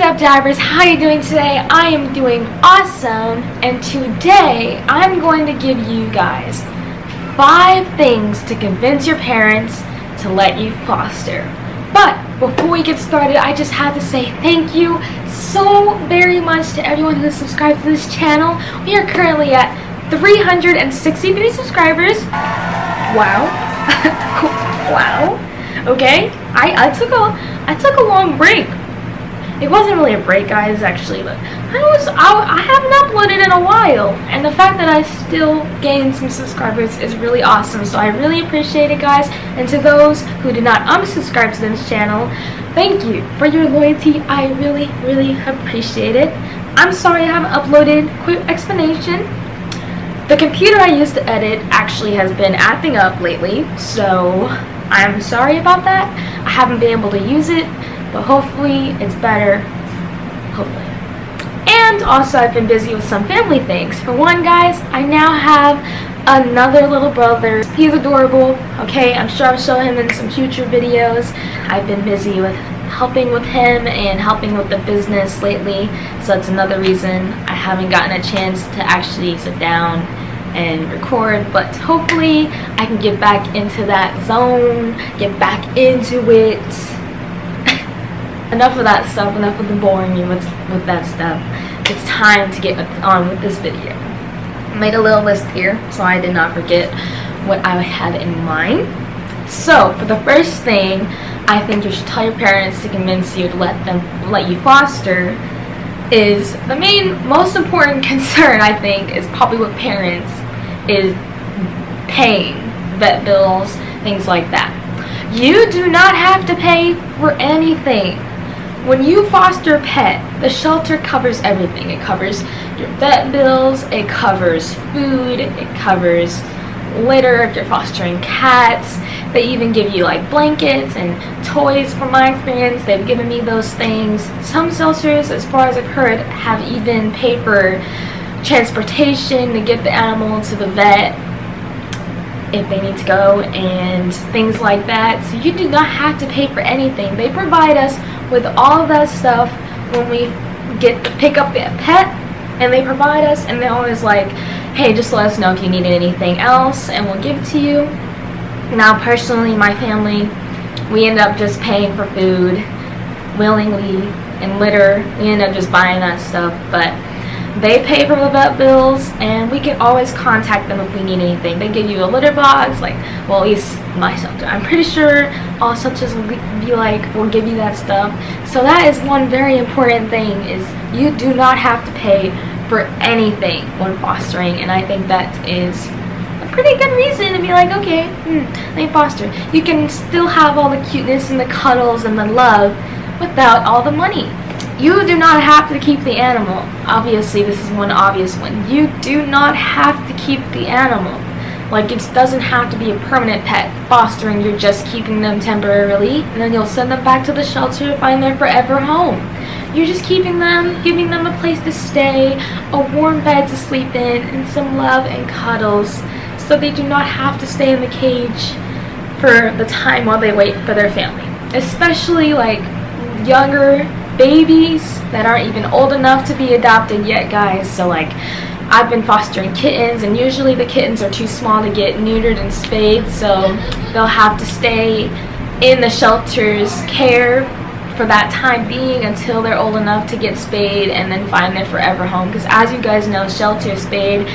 up, Dabbers? How are you doing today? I am doing awesome, and today I'm going to give you guys 5 things to convince your parents to let you foster. But before we get started, I just have to say thank you so very much to everyone who subscribed to this channel. We are currently at 363 subscribers. Wow. Wow. Okay, I took a long break. It wasn't really a break, guys, actually, but I haven't uploaded in a while, and the fact that I still gained some subscribers is really awesome, so I really appreciate it, guys. And to those who did not unsubscribe to this channel, thank you for your loyalty. I really appreciate it. I'm sorry I haven't uploaded. Quick explanation: the computer I used to edit actually has been acting up lately, so I'm sorry about that. I haven't been able to use it, but hopefully it's better. Hopefully. And also, I've been busy with some family things. For one, guys, I now have another little brother. He's adorable, okay? I'm sure I'll show him in some future videos. I've been busy with helping with him and helping with the business lately, so that's another reason I haven't gotten a chance to actually sit down and record, but hopefully I can get back into that zone, get back into it. Enough of that stuff, enough of the boring you with that stuff. It's time to get on with this video. I made a little list here so I did not forget what I had in mind. So for the first thing, I think you should tell your parents to convince you to let you foster is the most important concern, I think, is probably with parents, is paying vet bills, things like that. You do not have to pay for anything. When you foster a pet, the shelter covers everything. It covers your vet bills, it covers food, it covers litter if you're fostering cats. They even give you like blankets and toys. From my experience, they've given me those things. Some shelters, as far as I've heard, have even paid for transportation to get the animal to the vet if they need to go and things like that. So you do not have to pay for anything. They provide us with all of that stuff when we pick up the pet, and they provide us, and they're always like, hey, just let us know if you need anything else and we'll give it to you. Now personally, my family, we end up just paying for food willingly, and litter, we end up just buying that stuff, but they pay for the vet bills, and we can always contact them if we need anything. They give you a litter box, like, well, at least my shelter. I'm pretty sure all shelters will be like, we'll give you that stuff. So that is one very important thing, is you do not have to pay for anything when fostering, and I think that is a pretty good reason to be like, okay, let me foster. You can still have all the cuteness and the cuddles and the love without all the money. You do not have to keep the animal. Obviously, this is one obvious one. You do not have to keep the animal. Like, it doesn't have to be a permanent pet. Fostering, you're just keeping them temporarily, and then you'll send them back to the shelter to find their forever home. You're just keeping them, giving them a place to stay, a warm bed to sleep in, and some love and cuddles, so they do not have to stay in the cage for the time while they wait for their family. Especially, like, younger babies that aren't even old enough to be adopted yet, guys. So like, I've been fostering kittens, and usually the kittens are too small to get neutered and spayed, so they'll have to stay in the shelter's care for that time being until they're old enough to get spayed and then find their forever home, because as you guys know, shelters spayed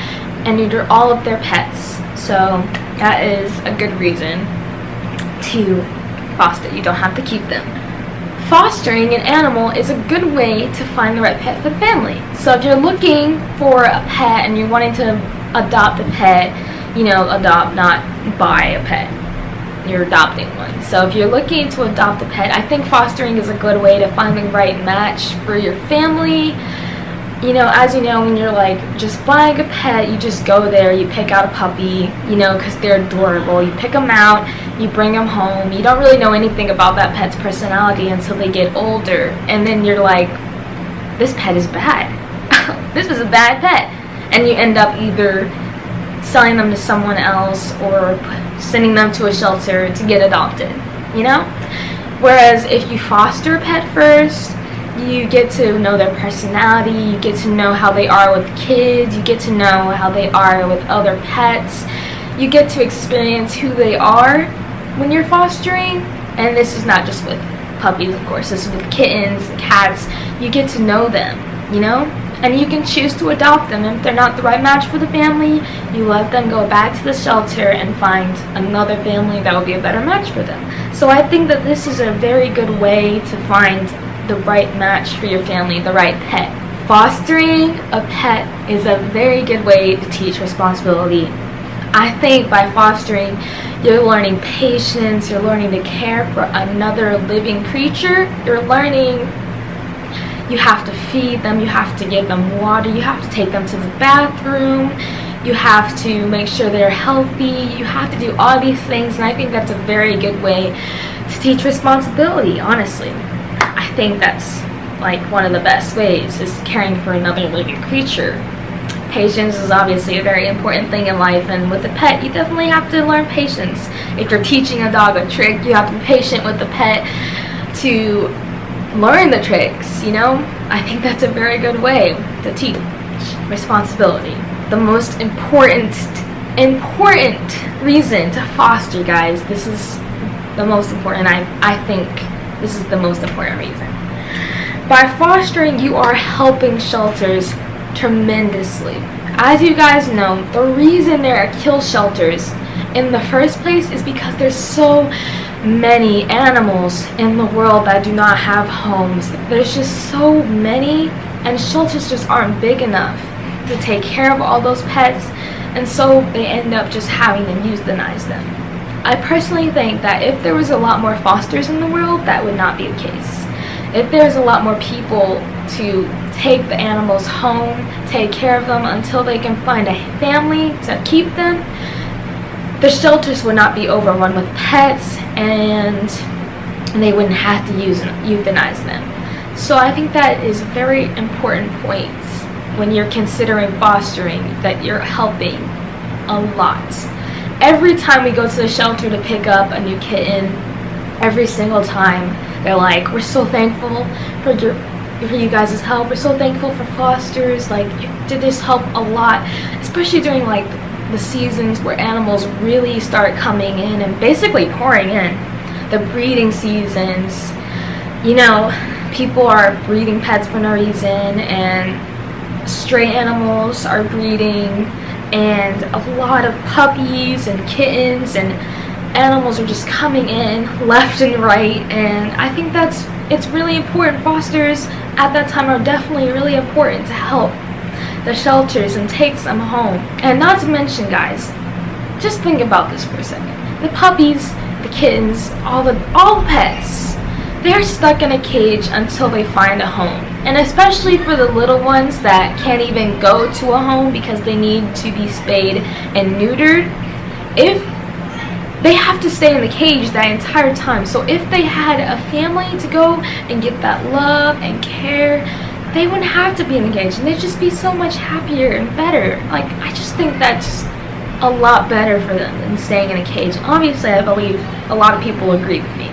and neuter all of their pets, so that is a good reason to foster. You don't have to keep them. Fostering an animal is a good way to find the right pet for the family. So if you're looking for a pet and you're wanting to adopt a pet, adopt, not buy a pet. You're adopting one. So if you're looking to adopt a pet, I think fostering is a good way to find the right match for your family. As you know, when you're like just buying a pet, you just go there, you pick out a puppy, because they're adorable. You pick them out, you bring them home. You don't really know anything about that pet's personality until they get older, and then you're like, this pet is bad. This is a bad pet, and you end up either selling them to someone else or sending them to a shelter to get adopted. Whereas if you foster a pet first, You get to know their personality, you get to know how they are with kids, you get to know how they are with other pets. You get to experience who they are when you're fostering. And this is not just with puppies, of course. This is with kittens, cats. You get to know them, you know? And you can choose to adopt them. If they're not the right match for the family, you let them go back to the shelter and find another family that will be a better match for them. So I think that this is a very good way to find the right match for your family, the right pet. Fostering a pet is a very good way to teach responsibility. I think by fostering, you're learning patience, you're learning to care for another living creature, you're learning you have to feed them, you have to give them water, you have to take them to the bathroom, you have to make sure they're healthy, you have to do all these things, and I think that's a very good way to teach responsibility, honestly. I think that's like one of the best ways, is caring for another living creature. Patience is obviously a very important thing in life, and with a pet, you definitely have to learn patience. If you're teaching a dog a trick, you have to be patient with the pet to learn the tricks, you know? I think that's a very good way to teach responsibility. The most important reason to foster, guys, this is the most important, I think this is the most important reason. By fostering, you are helping shelters tremendously. As you guys know, the reason there are kill shelters in the first place is because there's so many animals in the world that do not have homes. There's just so many, and shelters just aren't big enough to take care of all those pets, and so they end up just having to euthanize them. I personally think that if there was a lot more fosters in the world, that would not be the case. If there's a lot more people to take the animals home, take care of them until they can find a family to keep them, the shelters would not be overrun with pets, and they wouldn't have to euthanize them. So I think that is a very important point when you're considering fostering, that you're helping a lot. Every time we go to the shelter to pick up a new kitten, every single time they're like, we're so thankful for you guys' help, we're so thankful for fosters, like you did this help a lot, especially during like the seasons where animals really start coming in and basically pouring in, the breeding seasons. You know, people are breeding pets for no reason, and stray animals are breeding, and a lot of puppies and kittens and animals are just coming in left and right, and I think it's really important. Fosters at that time are definitely really important to help the shelters and take them home. And not to mention, guys, just think about this for a second. The puppies, the kittens, all the pets, they're stuck in a cage until they find a home. And especially for the little ones that can't even go to a home because they need to be spayed and neutered, if they have to stay in the cage that entire time. So if they had a family to go and get that love and care, they wouldn't have to be in the cage, and they'd just be so much happier and better. Like, I just think that's a lot better for them than staying in a cage. Obviously, I believe a lot of people agree with me.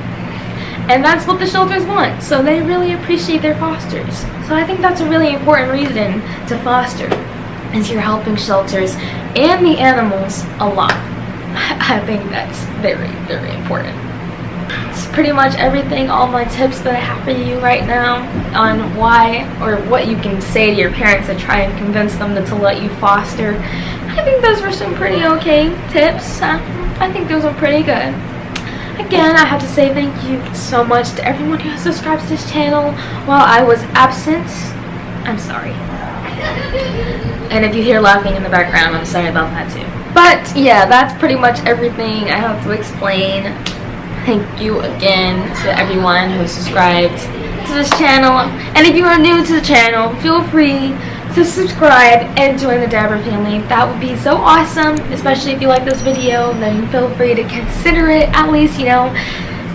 And that's what the shelters want. So they really appreciate their fosters. So I think that's a really important reason to foster, is you're helping shelters and the animals a lot. I think that's very, very important. It's pretty much everything, all my tips that I have for you right now on why or what you can say to your parents to try and convince them to let you foster. I think those were some pretty okay tips. I think those were pretty good. Again, I have to say thank you so much to everyone who has subscribed to this channel while I was absent. I'm sorry. And if you hear laughing in the background, I'm sorry about that too. But yeah, that's pretty much everything I have to explain. Thank you again to everyone who subscribed to this channel. And if you are new to the channel, feel free to subscribe and join the Dabber family. That would be so awesome, especially if you like this video. Then feel free to consider it. At least, you know,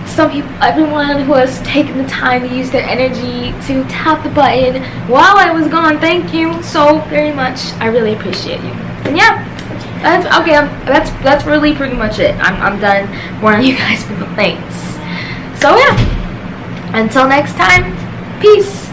some people, everyone who has taken the time to use their energy to tap the button while I was gone, thank you so very much. I really appreciate you. And yeah, that's okay. That's really pretty much it. I'm done warning you guys with the things. So yeah, until next time, peace.